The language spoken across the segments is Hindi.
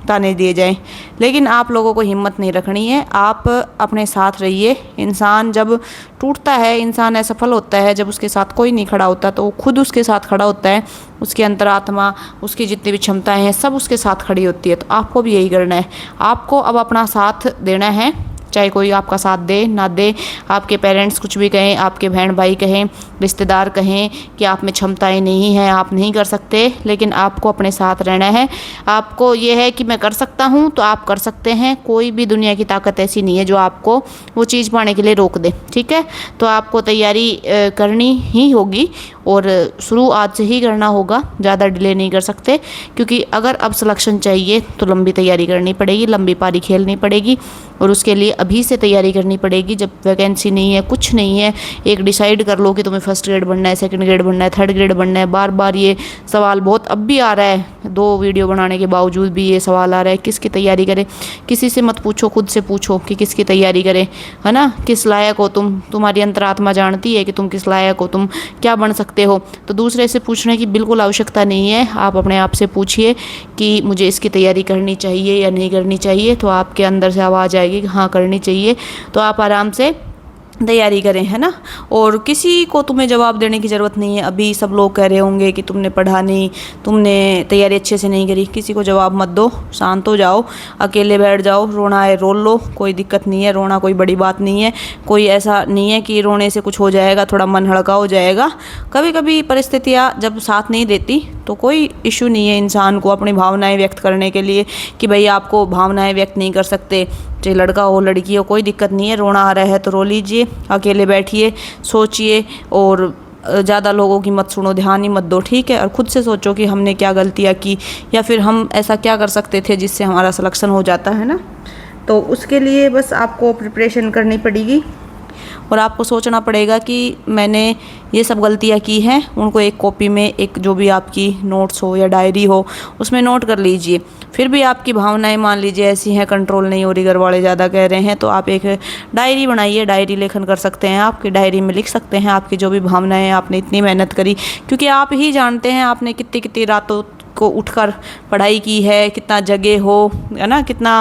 ताने दिए जाएं, लेकिन आप लोगों को हिम्मत नहीं रखनी है। आप अपने साथ रहिए। इंसान जब टूटता है, इंसान असफल होता है, जब उसके साथ कोई नहीं खड़ा होता तो वो खुद उसके साथ खड़ा होता है। उसकी अंतरात्मा, उसकी जितनी भी क्षमताएं हैं, सब उसके साथ खड़ी होती है। तो आपको भी यही करना है। आपको अब अपना साथ देना है, चाहे कोई आपका साथ दे ना दे, आपके पेरेंट्स कुछ भी कहें, आपके बहन भाई कहें, रिश्तेदार कहें कि आप में क्षमताएं नहीं हैं, आप नहीं कर सकते, लेकिन आपको अपने साथ रहना है। आपको ये है कि मैं कर सकता हूँ तो आप कर सकते हैं। कोई भी दुनिया की ताकत ऐसी नहीं है जो आपको वो चीज़ पाने के लिए रोक दे, ठीक है। तो आपको तैयारी करनी ही होगी और शुरू आज से ही करना होगा, ज़्यादा डिले नहीं कर सकते, क्योंकि अगर अब सिलेक्शन चाहिए तो लंबी तैयारी करनी पड़ेगी, लंबी पारी खेलनी पड़ेगी और उसके लिए अभी से तैयारी करनी पड़ेगी। जब वैकेंसी नहीं है, कुछ नहीं है, एक डिसाइड कर लो कि तुम्हें फर्स्ट ग्रेड बनना है, सेकंड ग्रेड बनना है, थर्ड ग्रेड बनना है। बार बार ये सवाल बहुत अब भी आ रहा है, 2 वीडियो बनाने के बावजूद भी ये सवाल आ रहा है, किसकी तैयारी करें। किसी से मत पूछो, खुद से पूछो कि किसकी तैयारी करें, है ना। किस लायक हो तुम, तुम्हारी अंतरात्मा जानती है कि तुम किस लायक हो, तुम क्या बन सकते हो। तो दूसरे से पूछने की बिल्कुल आवश्यकता नहीं है। आप अपने आप से पूछिए कि मुझे इसकी तैयारी करनी चाहिए या नहीं करनी चाहिए, तो आपके अंदर से आवाज़ आएगी कि हाँ करनी चाहिए। तो आप आराम से तैयारी करें, है ना। और किसी को तुम्हें जवाब देने की ज़रूरत नहीं है। अभी सब लोग कह रहे होंगे कि तुमने पढ़ा नहीं, तुमने तैयारी अच्छे से नहीं करी। किसी को जवाब मत दो, शांत हो जाओ, अकेले बैठ जाओ, रोना है रो लो, कोई दिक्कत नहीं है। रोना कोई बड़ी बात नहीं है, कोई ऐसा नहीं है कि रोने से कुछ हो जाएगा, थोड़ा मन हल्का हो जाएगा। कभी कभी परिस्थितियाँ जब साथ नहीं देती तो कोई इशू नहीं है इंसान को अपनी भावनाएं व्यक्त करने के लिए, कि भाई आपको भावनाएं व्यक्त नहीं कर सकते, चाहे लड़का हो लड़की हो, कोई दिक्कत नहीं है। रोना आ रहा है तो रो लीजिए, अकेले बैठिए, सोचिए और ज़्यादा लोगों की मत सुनो, ध्यान ही मत दो, ठीक है। और खुद से सोचो कि हमने क्या गलतियाँ की या फिर हम ऐसा क्या कर सकते थे जिससे हमारा सिलेक्शन हो जाता है ना। तो उसके लिए बस आपको प्रिपरेशन करनी पड़ेगी और आपको सोचना पड़ेगा कि मैंने ये सब गलतियाँ की हैं, उनको एक कॉपी में, एक जो भी आपकी नोट्स हो या डायरी हो उसमें नोट कर लीजिए। फिर भी आपकी भावनाएं मान लीजिए ऐसी हैं, कंट्रोल नहीं हो रही, घर वाले ज़्यादा कह रहे हैं, तो आप एक डायरी बनाइए, डायरी लेखन कर सकते हैं। आपकी डायरी में लिख सकते हैं आपकी जो भी भावनाएं, आपने इतनी मेहनत करी, क्योंकि आप ही जानते हैं आपने कितनी कितनी रातों को उठकर पढ़ाई की है, कितना जगे हो, है ना, कितना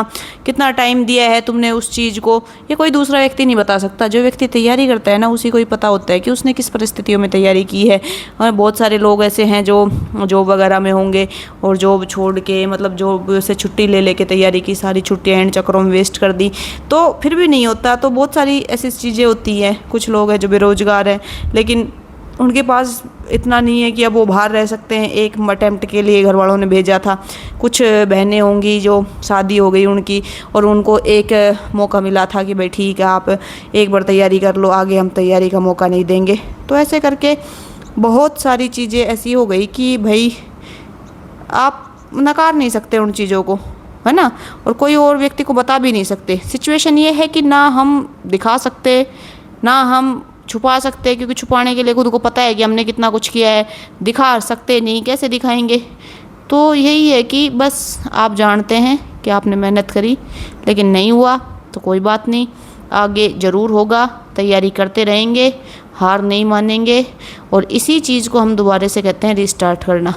कितना टाइम दिया है तुमने उस चीज़ को। ये कोई दूसरा व्यक्ति नहीं बता सकता। जो व्यक्ति तैयारी करता है ना, उसी को ही पता होता है कि उसने किस परिस्थितियों में तैयारी की है। और बहुत सारे लोग ऐसे हैं जो जॉब वगैरह में होंगे और जॉब छोड़ के, मतलब जॉब से छुट्टी ले लेके तैयारी की, सारी छुट्टियाँ इन चक्करों में वेस्ट कर दी, तो फिर भी नहीं होता। तो बहुत सारी ऐसी चीज़ें होती हैं। कुछ लोग हैं जो बेरोजगार हैं, लेकिन उनके पास इतना नहीं है कि अब वो बाहर रह सकते हैं। एक अटेम्प्ट के लिए घर वालों ने भेजा था। कुछ बहनें होंगी जो शादी हो गई उनकी और उनको एक मौका मिला था कि भाई ठीक है आप एक बार तैयारी कर लो, आगे हम तैयारी का मौका नहीं देंगे। तो ऐसे करके बहुत सारी चीज़ें ऐसी हो गई कि भाई आप नकार नहीं सकते उन चीज़ों को, है ना। और कोई और व्यक्ति को बता भी नहीं सकते। सिचुएशन ये है कि ना हम दिखा सकते, ना हम छुपा सकते, क्योंकि छुपाने के लिए खुद को पता है कि हमने कितना कुछ किया है। दिखा सकते नहीं, कैसे दिखाएंगे। तो यही है कि बस आप जानते हैं कि आपने मेहनत करी, लेकिन नहीं हुआ तो कोई बात नहीं, आगे ज़रूर होगा। तैयारी करते रहेंगे, हार नहीं मानेंगे, और इसी चीज़ को हम दोबारा से कहते हैं रिस्टार्ट करना।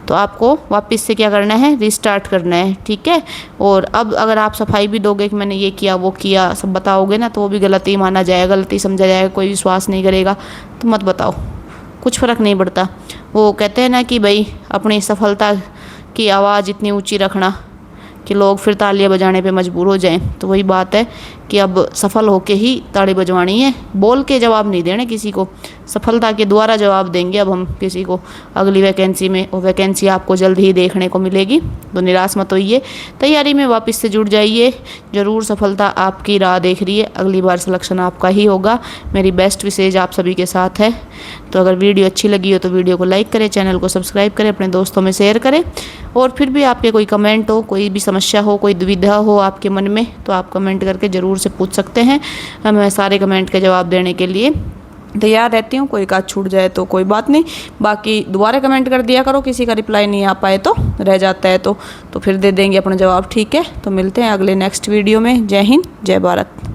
तो आपको वापस से क्या करना है, रिस्टार्ट करना है, ठीक है। और अब अगर आप सफाई भी दोगे कि मैंने ये किया वो किया, सब बताओगे ना, तो वो भी गलती माना जाएगा, गलती समझा जाएगा, कोई विश्वास नहीं करेगा। तो मत बताओ, कुछ फ़र्क नहीं पड़ता। वो कहते हैं ना कि भाई अपनी सफलता की आवाज़ इतनी ऊँची रखना कि लोग फिर तालियां बजाने पे मजबूर हो जाएं। तो वही बात है कि अब सफल होके ही ताड़ी बजवानी है, बोल के जवाब नहीं देने किसी को। सफलता के द्वारा जवाब देंगे अब हम किसी को अगली वैकेंसी में, और वैकेंसी आपको जल्द ही देखने को मिलेगी। तो निराश मत होइए, तैयारी में वापस से जुड़ जाइए, ज़रूर सफलता आपकी राह देख रही है। अगली बार सिलेक्शन आपका ही होगा। मेरी बेस्ट विशेष आप सभी के साथ है। तो अगर वीडियो अच्छी लगी हो तो वीडियो को लाइक करें, चैनल को सब्सक्राइब करें, अपने दोस्तों में शेयर करें। और फिर भी आपके कोई कमेंट हो, कोई भी समस्या हो, कोई दुविधा हो आपके मन में, तो आप कमेंट करके ज़रूर से पूछ सकते हैं। मैं सारे कमेंट के जवाब देने के लिए तैयार रहती हूँ। कोई का छूट जाए तो कोई बात नहीं, बाकी दोबारा कमेंट कर दिया करो। किसी का रिप्लाई नहीं आ पाए तो रह जाता है तो फिर दे देंगे अपना जवाब, ठीक है। तो मिलते हैं अगले नेक्स्ट वीडियो में। जय हिंद, जय भारत।